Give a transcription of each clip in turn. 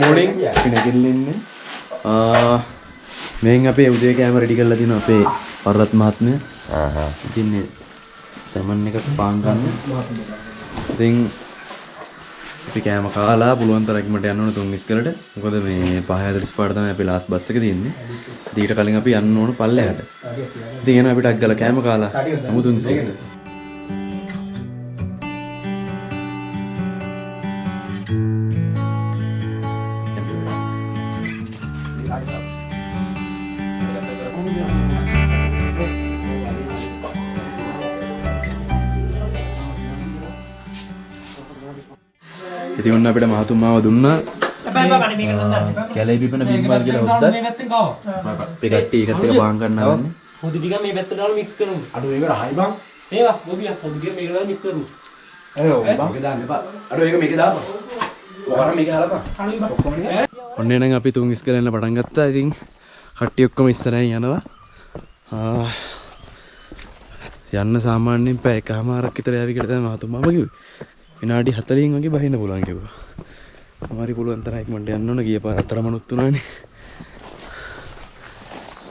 morning. Pinagilin. Main apa udah kayak ready कर लगी ना पे पर्वत महात्म्य. Ini saman එක පාංගන්න. ඉතින් අපි කෑම කාලා පුළුවන් තරම් මට යන්න ඕන තුන්විස් කරට. මොකද මේ 5:45 තමයි අපි ලාස්ට් බස් එක තියෙන්නේ. ඊට කලින් අපි යන්න ඕන පල්ලෙහාට. ඉතින් එනවා අපිට අග්ගල කෑම කාලා නමු තුන්විස් කරට. ඉතින් ඔන්න අපිට මහතුමාව දුන්නා. කැලේ පිපෙන බිම්බල් කියලා උද්දත්. අපි කට්ටිය එකත් එක බාන් ගන්නවා වන්නේ. පොඩි ටික මේ පැත්තට දාලා මික්ස් කරමු. අඩෝ ඒකට හයි බං. ඒවා ගොබියා පොඩි ටික මේක දාලා මික්ස් කරමු. මේක දාන්න එපා. අඩෝ ඒක මේක දාපන්. ඔකරම මේක හලපන්. ඔන්න එහෙනම් අපි තුන් ඉස්කල යන්න පටන් ගත්තා. ඉතින් කට්ටිය ඔක්කොම ඉස්සරහින් යනවා. යන්න සාමාන්‍යයෙන් පැය එකමාරක් විතර යාවි කියලා තමයි මහතුමාම කිව්වේ. විනාඩි 40න් වගේ බහින්න පුළුවන් කිව්වා. අමාරි පුළුවන් තරම් ඉක්මනට යන්න ඕන. ගිය පාර අතරමනුත් උනානේ.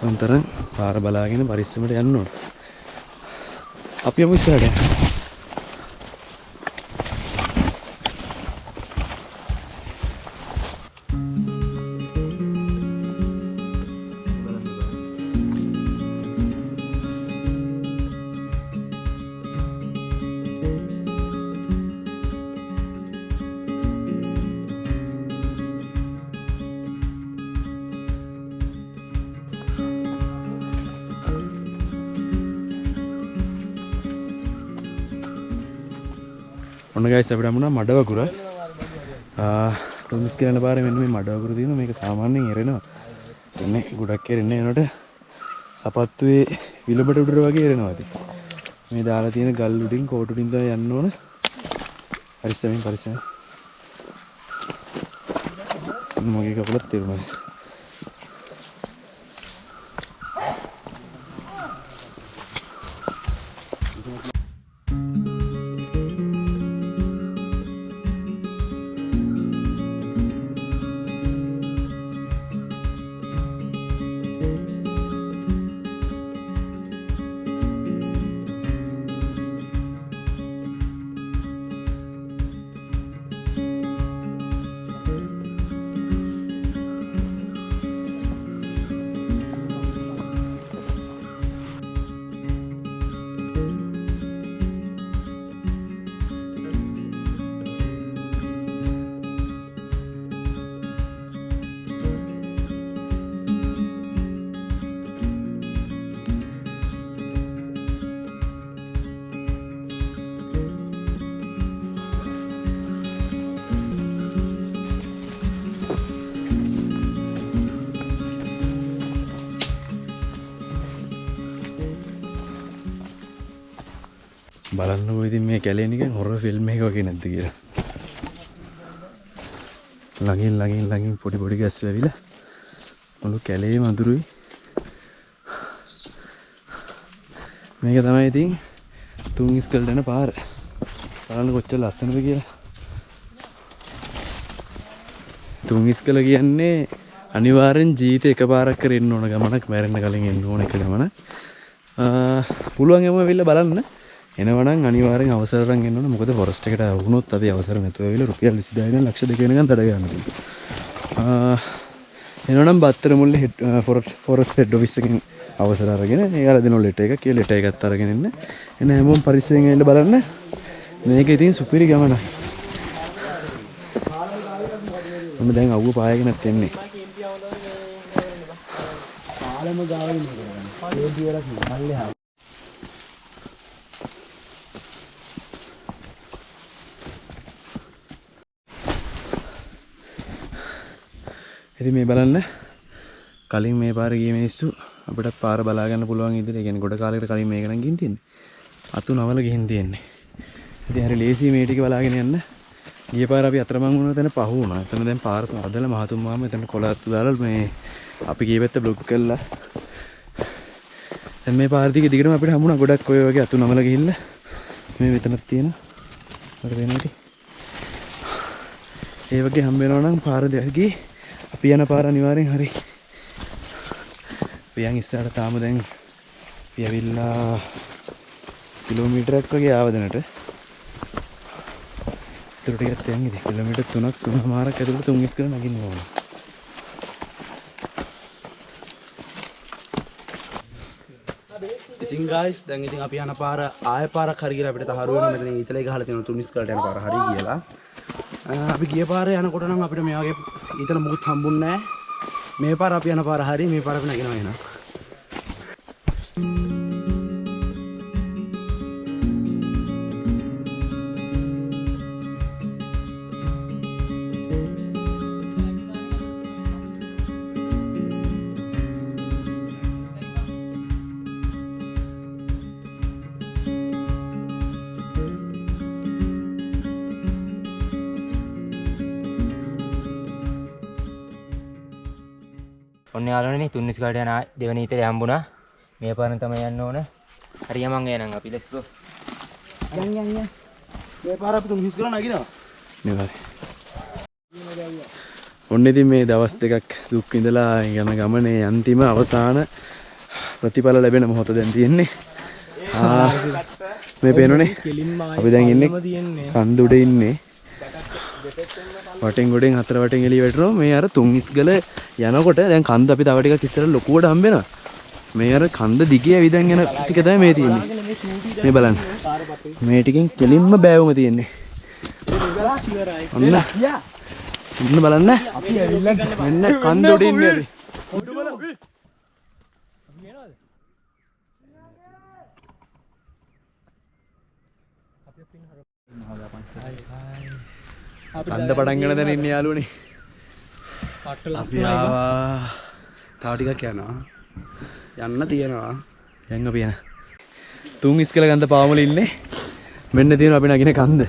අන්තරන් පාර බලාගෙන පරිස්සමට යන්න ඕන. අපි යමු ඉස්සරහට. ඔන්න ගයිස් අපිට හම්බුණා මඩ වගුර. තුන්ස් කියන පාරේ මෙන්න මේ මඩ වගුර තියෙනවා. මේක සාමාන්‍යයෙන් එරෙනවා. එන්නේ ගොඩක් එරෙන්නේ එනකොට සපත්තුවේ විලබඩ උඩර වගේ එරෙනවා ඉතින්. මේ දාලා තියෙන ගල් උඩින් කෝටු උඩින් තමයි යන්න ඕන. පරිස්සමෙන්. මගේ කකුලත් තේරුණා. බලන්නකෝ ඉතින් මේ කැලේ නිකන් හොරර් ෆිල්ම් එකක වගේ නැද්ද කියලා. ළඟින් පොඩි ගැස් වැවිලා මුළු කැලේම අඳුරුයි. මේක තමයි ඉතින් තුන් ඉස්කලට යන පාර. බලන්න කොච්චර ලස්සනද කියලා. තුන් ඉස්කල කියන්නේ අනිවාර්යෙන් ජීවිතේ එකපාරක් කර එන්න ඕන ගමනක්. මැරෙන්න කලින් එන්න ඕන එක ගමනක්. පුළුවන් යමු වෙන්න බලන්න. එනවනම් අනිවාර්යෙන් අවසර අරන් එන්න ඕන. මොකද ෆොරස්ට් එකට වුණොත් අපි අවසර නැතුව ඇවිල්ලා රුපියල් 20000 වෙන ලක්ෂ 2 වෙනකන් තඩ ගන්න තියෙනවා. එනවනම් බත්තර මුල්ලේ ෆොරස්ට් හෙඩ් ඔෆිස් එකෙන් අවසර අරගෙන එයාලා දෙන ලෙටර් එක කියලා ලෙටර් එකත් අරගෙන එන්න. එන හැමෝම පරිස්සමෙන් ඇවිල්ලා බලන්න. මේක ඉතින් සුපිරි ගමනක්. මම දැන් අවුව පායගෙනත් එන්නේ. පාලම ගාවින් කරන්නේ. ඒ දියරක් මල්ලේ ඉතින් මේ බලන්න කලින් මේ පාර ගිය මිනිස්සු අපිට පාර බලා ගන්න පුළුවන් ඉදිරිය. ඒ කියන්නේ ගොඩ කාලයකට කලින් මේක නම් ගිහින් තියන්නේ. අතු නවල ගිහින් තියන්නේ. ඉතින් හරි ලේසි මේ ටික බලාගෙන යන්න. ගිය පාර අපි අතරමං වුණා තැන පහ වුණා. එතන දැන් පාර හදලා මහතුමාම එතන කොළ අතු දාලා මේ අපි ගිය පැත්ත බ්ලොක් කළා. දැන් මේ පාර දිගේ දිගටම අපිට හම්බුණා ගොඩක් ඔය වගේ අතු නමල ගිහිල්ලා මේ මෙතනක් තියෙනවා. හරි වෙනවා ඉතින්. ඒ වගේ හම්බ වෙනවා නම් පාර දෙකේ අපි යන පාර අනිවාර්යෙන් හරි. පියන් ඉස්සරහට තාම දැන් අපි ඇවිල්ලා කිලෝමීටරයක් වගේ ආවදනට. ඒකට ටිකක් යන් ඉතින් කිලෝමීටර් 3.5මාරක් ඇතුළත තුන් ඉස්කල නගින්න ඕන. ඉතින් guys දැන් ඉතින් අපි යන පාර ආය පාරක් හරි කියලා අපිට තහරු වෙනවා මෙතන ඊතලේ ගහලා තියෙන තුන් ඉස්කලට යන පාර හරි කියලා. අපි ගිය පාරේ යනකොට නම් අපිට මේ වගේ ඊතල මුකුත් හම්බුන්නේ නැහැ. මේ පාර අපි යන පාර හරි මේ පාර අපි නගිනවා එහෙනම්. ඔන්න යාළුවනේ තුන්නිස් කාට යන දෙවෙනි ඊතරේ හම්බුණා. මේ පාරෙන් තමයි යන්න ඕන. හරිය මං එනං අපි let's go. යන්. මේ පාර අපි තුන්නිස් කරලා නගිනවා. නේ ඔන්න ඉතින් මේ දවස් දෙකක් දුක් විඳලා යන ගමනේ අන්තිම අවසාන ප්‍රතිඵල ලැබෙන මොහොත දැන් තියෙන්නේ. මේ පේනෝනේ අපි දැන් ඉන්නේ කන්ද උඩ ඉන්නේ. වටෙන් ගොඩෙන් හතර වටෙන් එළිය වැටෙනවා. මේ අර තුන් ඉස්ගල යනකොට දැන් කන්ද අපි තව ටිකක් ඉස්සර ලොකුවට හම්බ වෙනවා. මේ අර කන්ද දිගේ ඇවිදන් යන ටික තමයි මේ තියෙන්නේ. මේ බලන්න. මේ ටිකෙන් කෙලින්ම බෑවුම තියෙන්නේ. ඔන්න බලන්න. අපි ඇවිල්ලා මෙන්න කන්ද උඩ ඉන්නේ අපි. කන්ද පටන් ගෙන දැන් ඉන්නේ යාළුවනේ. පාට ලස්සනයි. තව ටිකක් යනවා. යන්න තියෙනවා. යන්න අපි යන. තුන් ඉස්කල කන්ද පාවමල ඉන්නේ. මෙන්න තියෙනවා අපි නගින කන්ද.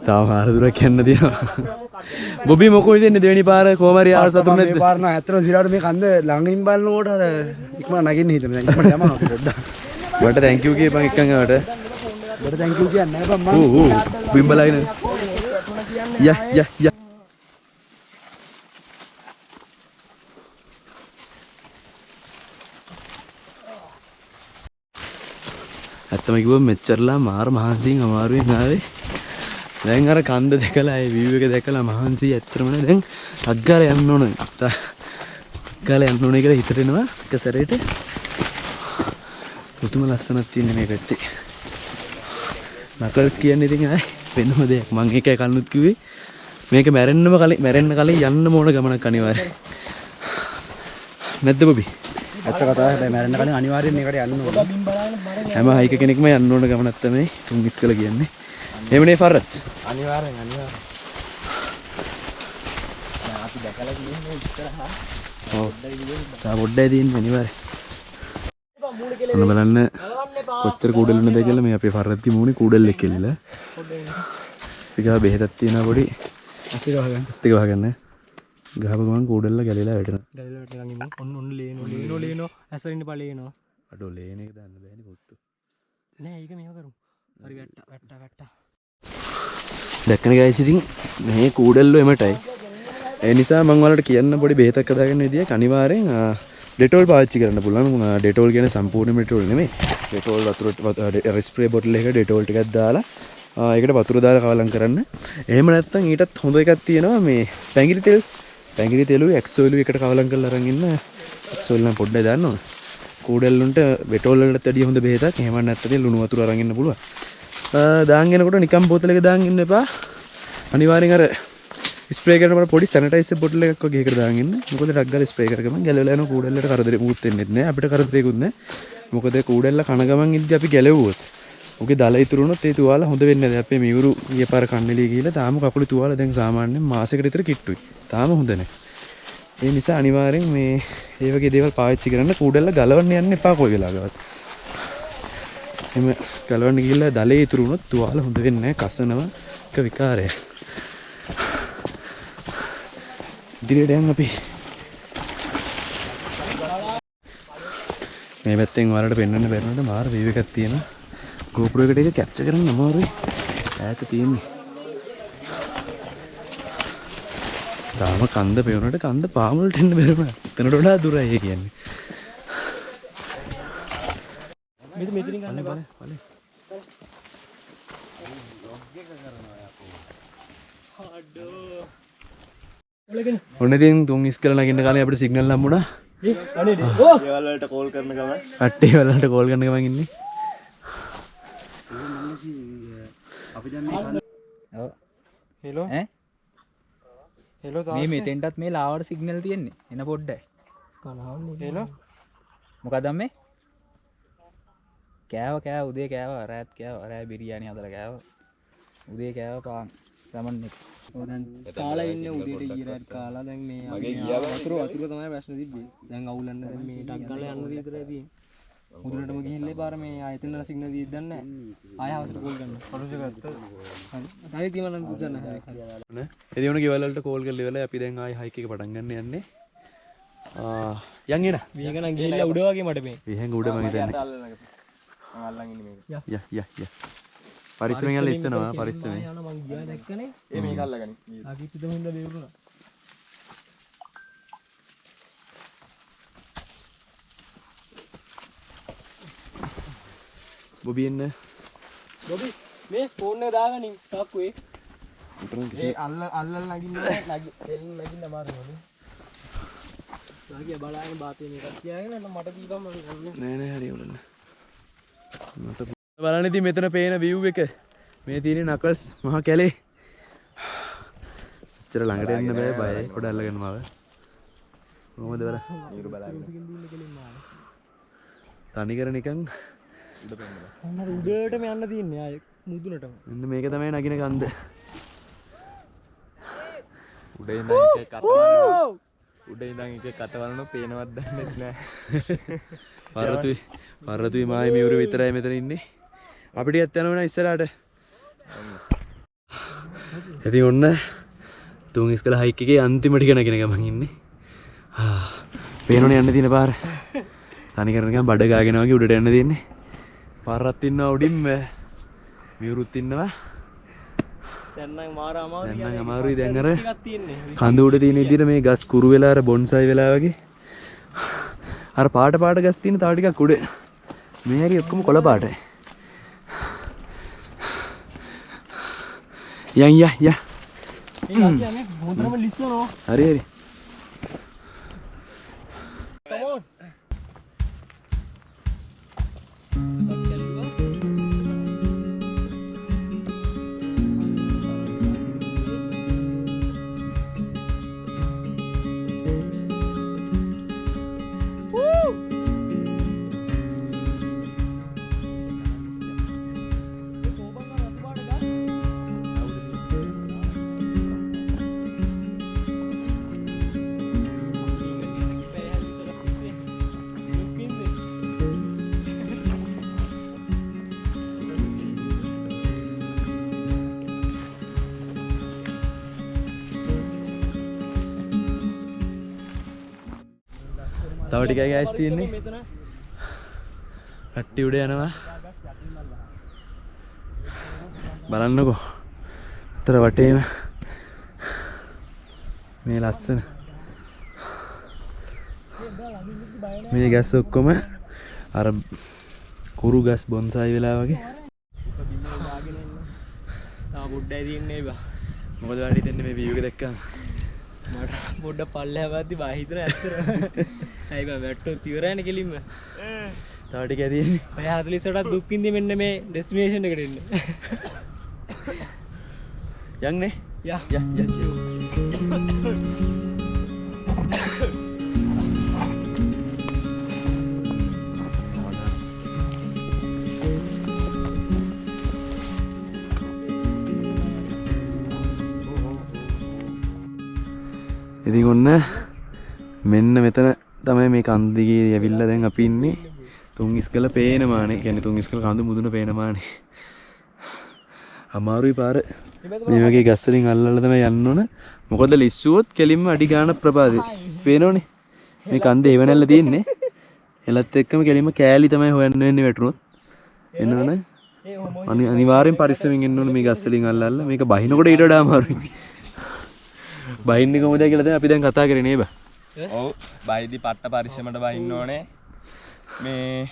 තාම හාර දුරක් යන්න තියෙනවා. බොබි මොකෝ ඉන්නේ දෙවෙනි පාර කොහම හරි ආව සතුටු නැද්ද? මේ පාර නා ඇත්තටම සිරාට මේ කන්ද ළඟින් බලනකොට අර ඉක්මන නගින්න හිතෙන. දැන් ඉක්මනට යමු අපි පොඩ්ඩක්. ඔයාලට thank you කියපන් එක්කන් ආවට. ඔයාලට thank you කියන්නේ නැහැ බං මම. බිම්බලයින. යා. ඇත්තම කිව්වොත් මෙච්චරලා මාර මහන්සියෙන් අමාරුවෙන් ආවේ. දැන් අර කන්ද දැකලා ඒ view එක දැකලා මහන්සි ඇත්තටම නේ දැන් ටක් ගාලා යන්න ඕන. ගාලා යන්න ඕනේ කියලා හිතට එනවා එක සැරේට. පුදුම ලස්සනක් තියෙන මේ පැත්තේ. නකල්ස් කියන්නේ ඉතින් ආයේ වෙනම දෙයක්. මම ඒකයි කන්නොත් කිව්වේ. මේක මැරෙන්න කලින් යන්න ඕන ගමනක් අනිවාර්යයෙන්. නැද්ද බොබි? ඇත්ත කතාව හැබැයි මැරෙන්න කලින් අනිවාර්යෙන් මේකට යන්න ඕන. හැම හයික කෙනෙක්ම යන්න ඕන ගමනක් තමයි තුන් ඉස්කල කියන්නේ. එහෙමනේ ෆරත්. අනිවාර්යෙන්. දැන් අපි දැකලා ගියන්නේ ඉස්සරහා. ඔව්. පොඩ්ඩයි තියෙන්නේ අනිවාර්යෙන්. ඔන්න බලන්න කොච්චර කූඩල්ුණද කියලා මේ අපේ ෆරත්ගේ මූණේ කූඩල්ලෙක් කෙල්ලලා. ටිකා බෙහෙතක් තියෙනවා පොඩි. අස්තික වහගන්න. ගහපු ගමන් කූඩල්ල ගැලවිලා වැටෙනවා. ඔන්න ලේනෝ ඇසරින්න බලේනවා. අඩෝ ලේන එක දාන්න බෑනේ පුත්තු. නෑ ඒක මේව කරමු. හරි වැට්ටා. දැක්කනේ ගයිස් ඉතින් මේ කූඩල්ලෝ එමටයි. ඒ නිසා මම ඔයාලට කියන්න පොඩි බෙහෙතක් හදාගන්න විදියක් අනිවාර්යෙන් ඩෙටෝල් පාවිච්චි කරන්න පුළුවන්. ඩෙටෝල් කියන්නේ සම්පූර්ණ ඩෙටෝල් නෙමෙයි. ඩෙටෝල් වතුර ස්ප්‍රේ බොටල් එකක ඩෙටෝල් ටිකක් දාලා ඒකට වතුර දාලා කවලම් කරන්න. එහෙම නැත්නම් ඊටත් හොඳ එකක් තියෙනවා මේ පැංගිරි තෙල්. පැංගිරි තෙලුයි එක්සෝයිලුයි එකට කවලම් කරලා අරන් ඉන්න. එක්සෝයිල් නම් පොඩ්ඩක් දාන්න ඕන. කූඩල්ලුන්ට ඩෙටෝල් වලට වැඩිය හොඳ බෙහෙතක්. එහෙම නැත්නම් ලුණු වතුර අරන් ඉන්න පුළුවන්. දාන් එනකොට නිකම් බෝතලයක දාන් ඉන්න එපා. අනිවාර්යෙන් අර ස්ප්‍රේ කරනකොට පොඩි සැනිටයිසර් බොටල් එකක් වගේ එකට දාන් ඉන්න. මොකද ඩක් ගාලා ස්ප්‍රේ කරගමන් ගැලවිලා යන කූඩල්ලට කරදරේ මුත් වෙන්නේ නැහැ. අපිට කරදරේකුත් නැහැ. මොකද කූඩල්ල කන ගමන් ඉද්දි අපි ගැලවුවොත් ඔගේ දල ඉතුරු වුණොත් ඒ තුවාල හොඳ වෙන්නේ නැහැ. අපේ මියුරු ගිය පාර කන්නලී ගිහලා තාම කකුලේ තුවාල දැන් සාමාන්‍යයෙන් මාසෙකට විතර කිට්ටුයි. තාම හොඳ නැහැ. ඒ නිසා අනිවාර්යෙන් මේ වගේ දේවල් පාවිච්චි කරන්න. කූඩල්ල ගලවන්න යන්න එපා කොයි වෙලාවකවත්. එමෙ ගලවන්න ගිහලා දලේ ඉතුරු වුණොත් තුවාල හොඳ වෙන්නේ නැහැ. කසනවා එක විකාරයක්. ඉදිරියට යන්න අපි. මේ පැත්තෙන් ඔයාලට පෙන්වන්න බැරිනොත් මාර වීව් එකක් තියෙනවා. GoPro එකට ඒක කැප්චර් කරන්න අමාරුයි. ඈත තියෙන්නේ. තාම කන්ද පෙවුනට කන්ද පාම වලට එන්න බැරි වුණා. එතනට වඩා දුරයි ඒ කියන්නේ. මෙතනින් ගන්න බෑ. ඔන්න ඉතින් තුන් ඉස්කල නගින්න කාලේ අපිට සිග්නල් හම්බුණා. අනේ දේවල් වලට කෝල් කරන ගමන් කට්ටිය වලට කෝල් කරන ගමන් ඉන්නේ. අපි දැන් මේ හෙලෝ ඈ හෙලෝ මේ මෙතෙන්ටත් මේ ලාවට සිග්නල් තියෙන්නේ. එන පොඩ්ඩයි. හෙලෝ මොකද මේ? කෑව උදේ කෑව රාත් කෑව රෑ බිරියානි හදලා කෑව. උදේ කෑව පාන් සමන් එක. දැන් කාලා ඉන්නේ උදේට ඊරාත් කාලා දැන් මේ වතුර තමයි ප්‍රශ්න තිබ්බේ. දැන් අවුලන්න දැන් මේ ටක් ගාලා යන්න විතරයි තියෙන්නේ. මුදුනටම ගිහිල්ලා පාර මේ ආයතන වල සිග්නල් දීද්ද නැහැ. ආය හවසට කෝල් කරන්න. පොඩ්ඩක් ගත්තා. හරි තියමනම් පුතන්න හරි. නේ? එදී උන ගෙවල් වලට කෝල් කරලා ඉවරලා අපි දැන් ආයි හයික් එක පටන් ගන්න යන්නේ. යන් එන. මේක නම් ගිහිල්ලා උඩ වගේ මට මේ. විහෙන් උඩ මම හිතන්නේ. අල්ලන් ඉන්නේ මේක. ය. පරිස්සමෙන් යන්න ඉස්සනවා පරිස්සමෙන්. යන මං ගියා දැක්කනේ. මේක අල්ලගනි. අපි පිටම හින්දා වේරුණා. බොබි එන්න. බොබි මේ ෆෝන් එක දාගනින් තාක්කුවේ. ඒ අල්ලලා නගින්න නගින්න අමාරුයි. නාගිය බලන්න බාතේ මේකක් තියාගෙන මට දීපම් නෑ හරි උලන්න. මට බලන්න ඉතින් මෙතන පේන view එක. මේ තියෙන නකල්ස් මහා කැලේ. අච්චර ළඟට එන්න බෑ බයයි. පොඩ අල්ලගෙන මාව. කොහොමද වල? ඊරු බලන්න. තනි කර නිකන් උඩටම යන්න තියන්නේ ආයේ මුදුනටම. මෙන්න මේක තමයි නගින කන්ද. උඩ ඉඳන් එකේ කතවලන උඩ ඉඳන් එකේ කතවලන පේනවත් දන්නේ නැහැ. පරතුයි මායි මියුරු විතරයි මෙතන ඉන්නේ. අපිට යත් යනවා නේ ඉස්සරහට. ඉතින් ඔන්න තුන් ඉස්කල හයික් එකේ අන්තිම ටික නගින ගමන් ඉන්නේ. පේනෝනේ යන්න තියෙන පාර. තනි කරන ගමන් බඩ ගාගෙන වගේ උඩට යන්න තියෙන්නේ. පාරත් ඉන්නවා උඩින්ම මියුරුත් ඉන්නවා. දැන් නම් මාර අමාරුයි දැන් අර කඳ උඩ තියෙන විදිහට මේ ගස් කුරු වෙලා අර බොන්සයි වෙලා වගේ. අර පාට ගස් තියෙන තව ටිකක් උඩ. මේ හැරි ඔක්කොම කොළ පාටයි. යන් ය. හරි. Come on. තව ටිකයි ගෑස් තියෙන්නේ. කට්ටි උඩ යනවා. බලන්නකෝ. අතර වටේම මේ ලස්සන. මේ ගස් ඔක්කොම අර කුරු ගස් බොන්සයි වෙලා වගේ. තා පොඩ්ඩයි තියන්නේ බා. මොකද වැඩි දෙන්නේ මේ view එක දැක්කම. මට පොඩ්ඩක් පල්ලෙහා වැද්දි බා හිතන ඇත්තට. ඇයි බා වැට්ටොත් ඉවරයිනේ කෙලින්ම. තව ටික ඇදින්නේ. ඔය 48ට දුක් විඳි මෙන්න මේ ඩෙස්ටිනේෂන් එකට එන්න. යන්නේ. ය. ඉතින් ඔන්න මෙන්න මෙතන තමයි මේ කන්ද දිගේ ඇවිල්ලා දැන් අපි ඉන්නේ. තුන් ඉස්කල පේන මානේ. කියන්නේ තුන් ඉස්කල කඳු මුදුන පේන මානේ. අමාරුයි පාර. මේ වගේ ගස් වලින් අල්ලලා තමයි යන්න ඕන. මොකද ලිස්සුවොත් කෙලින්ම අඩි ගාන ප්‍රපාදේ. පේනෝනේ. මේ කන්දේ එවනැල්ල තියෙන්නේ. එලත් එක්කම කෙලින්ම කෑලි තමයි හොයන්න වෙන්නේ වැටුනොත්. එන්නවනේ. අනිවාර්යෙන් පරිස්සමින් ඉන්න ඕනේ මේ ගස් වලින් අල්ලලා. මේක බහිනකොට ඊට වඩා අමාරුයි. බයින්නේ කොහොමද කියලා දැන් අපි දැන් කතා කරේ නේ බා. ඔව් බයිදි පට්ට පරිස්සමට බහින්න ඕනේ. මේ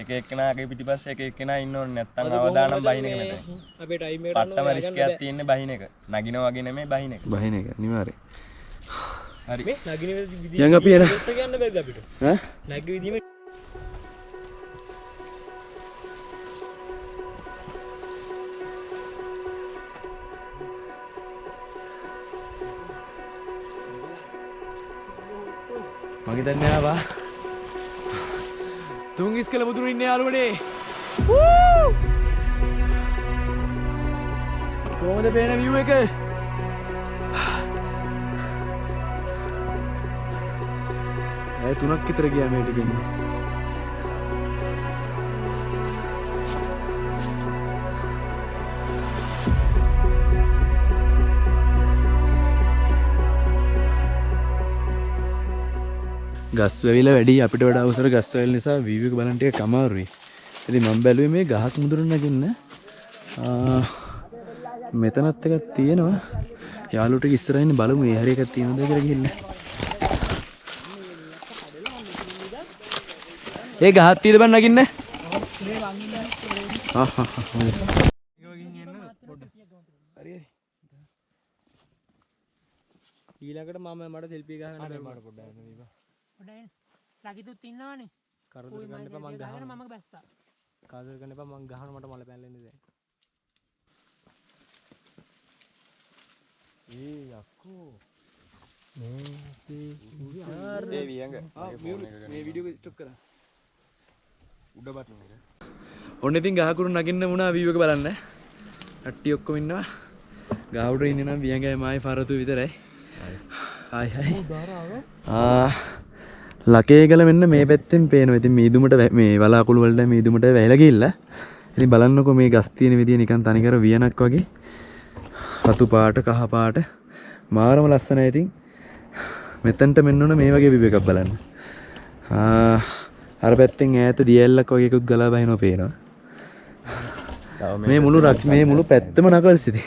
එක එක්කෙනාගේ පිටිපස්සේ එක එක්කෙනා ඉන්න ඕනේ නැත්තම් අවදානම් බහින එක මෙතන. අපේ ටයිම් එකට පට්ටම රිස්කයක් තියෙන්නේ බහින එක. නගින වගේ නෙමෙයි බහින එක. බහින එක අනිවාර්යයෙන්. හරි. මේ නගින විදිහ යන් අපි එන. කියන්න බැරිද අපිට? ඈ? නැග්ග විදිහම මගේ දැන් ආවා. තුන්ගිස් කළ මුදුන ඉන්නේ යාළුවනේ. කොහොමද පේන view එක? ඒ 3ක් විතර ගියා මේ ටිකෙන්. ගස් වැවිලා වැඩි අපිට වඩා අවසර ගස් වැවිල නිසා view එක බලන්න ටිකක් අමාරුයි. ඉතින් මම බැලුවේ මේ ගහක් මුදුන නගින්න. මෙතනත් එකක් තියෙනවා. යාළුවට ඉස්සරහින් බලමු මේ හරිය එකක් තියෙනවද කියලා ගිහින්. ඒ ගහක් තියෙද බන් නගින්න? ඊළඟට මම මට සෙල්ෆි ගහන්න මට පොඩ්ඩක් යන්න දීපන්. ලකිතුත් ඉන්නවනේ. කරදර ගන්න එපා මං ගහනවා. මම බැස්සා. කරදර ගන්න එපා මං ගහනවා මට මල පැනලා ඉන්නේ දැන්. ඒ යක්කෝ. ඒ වියංග. මේ වීඩියෝ එක ස්ටොප් කරා. උඩ බටන් එක. ඔන්න ඉතින් ගහකුරු නගින්න වුණා view එක බලන්න. කට්ටි ඔක්කොම ඉන්නවා. ගහ උඩ ඉන්නේ නම් වියංගයි මායි ෆරතු විතරයි. Hi hi. ලකේගල මෙන්න මේ පැත්තෙන් පේනවා. ඉතින් මීදුමට මේ වලාකුළු වලට මීදුමට වැහිලා ගිහිල්ලා. ඉතින් බලන්නකෝ මේ ගස් තියෙන විදිය නිකන් තනිකර වියනක් වගේ. රතු පාට කහ පාට මාරම ලස්සනයි. ඉතින් මෙතනට මෙන්න ඕන මේ වගේ view එකක් බලන්න. අර පැත්තෙන් ඈත දියැලක් වගේ එකකුත් ගලා බහිනවා පේනවා. මේ මුළු පැත්තම නගල්ස් ඉතින්.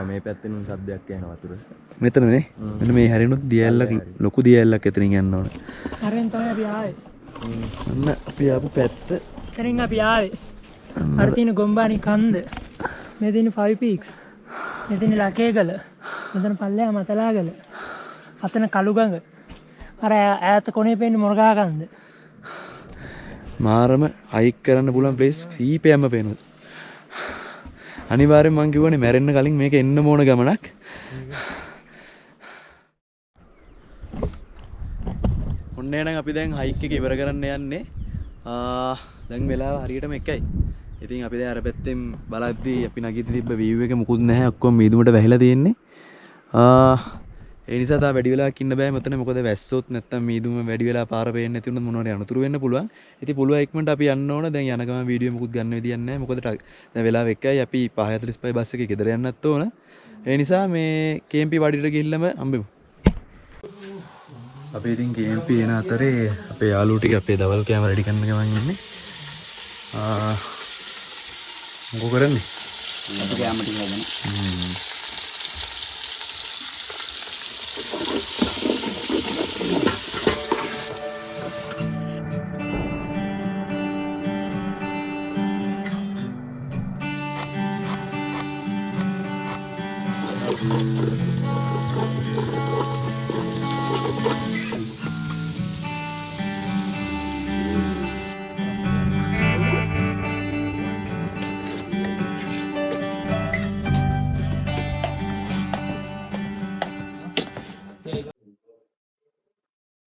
මේ පැත්තෙන් සද්දයක් එනවා වතුර. මෙතන නේ. මෙන්න මේ හැරෙනුත් දියැලක් ලොකු දියැලක් එතනින් යන්න ඕන. හරෙන් තමයි අපි ආවේ. අන්න අපි ආපු පැත්ත. එතනින් අපි ආවේ. අර තියෙන ගොම්බානි කන්ද. මේ තියෙන 5 peaks. මේ තියෙන ලකේගල. මෙතන පල්ලෙහා මතලාගල. අතන කළුගඟ. අර ඈත කොනේ පේන්නේ මොරගහ කන්ද. මාරම හයික් කරන්න පුළුවන් ප්ලේස් කීපයක්ම පේනවා. අනිවාර්යෙන් මං කිව්වනේ මැරෙන්න කලින් මේක එන්න ඕන ගමනක්. ඔන්න එහෙනම් අපි දැන් හයික් එක ඉවර කරන්න යන්නේ. දැන් වෙලාව හරියටම 1යි. ඉතින් අපි දැන් අර පැත්තෙන් බලද්දී අපි නගිද්දී තිබ්බ view එක මුකුත් නැහැ. ඔක්කොම මීදුමට වැහිලා තියෙන්නේ. ඒ නිසා තා වැඩි වෙලාවක් ඉන්න බෑ මෙතන. මොකද වැස්සොත් නැත්තම් මීදුම වැඩි වෙලා පාර පේන්නේ නැති වුණොත් මොනවාරි අනතුරු වෙන්න පුළුවන්. ඉතින් පුළුවන් ඉක්මනට අපි යන්න ඕන. දැන් යන ගමන් වීඩියෝ මුකුත් ගන්න විදියක් නැහැ. මොකද දැන් වෙලාව 1යි. අපි 5:45 බස් එකේ ගෙදර යන්නත් ඕන. ඒ නිසා මේ KMP වඩියට ගිහිල්ලාම හම්බෙමු. අපි ඉතින් KMP එන අතරේ අපේ යාළුවෝ ටික අපේ දවල් කෑම රෙඩි කරන්න ගමන් ඉන්නේ. මොකෝ කරන්නේ? අපි කැම ටික හදන්න.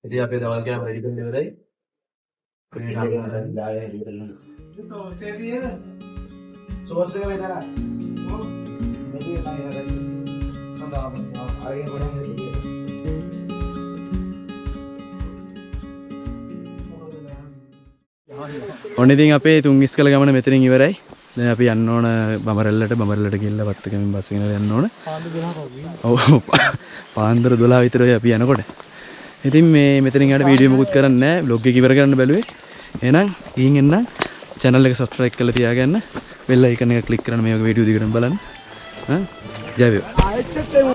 ඉතින් අපේ දවල් කෑම රෙඩි කරන්න ඉවරයි. ඔන්න ඉතින් අපේ තුන්ගිස් කළ ගමන මෙතනින් ඉවරයි. දැන් අපි යන්න ඕන බමරැල්ලට ගිහිල්ලා වත්තකමින් බස් එකෙන් යන්න ඕන. පාන්දර 12 විතර අපි යනකොට. ඉතින් මේ මෙතනින් යට වීඩියෝ මොකුත් කරන්නේ නැහැ. vlog එක ඉවර කරන්න බැලුවේ. එහෙනම් ගිහින් එන්න channel එක subscribe කරලා තියාගන්න. bell icon එක click කරන්න මේ වගේ වීඩියෝ දිගටම බලන්න. ජය වේවා.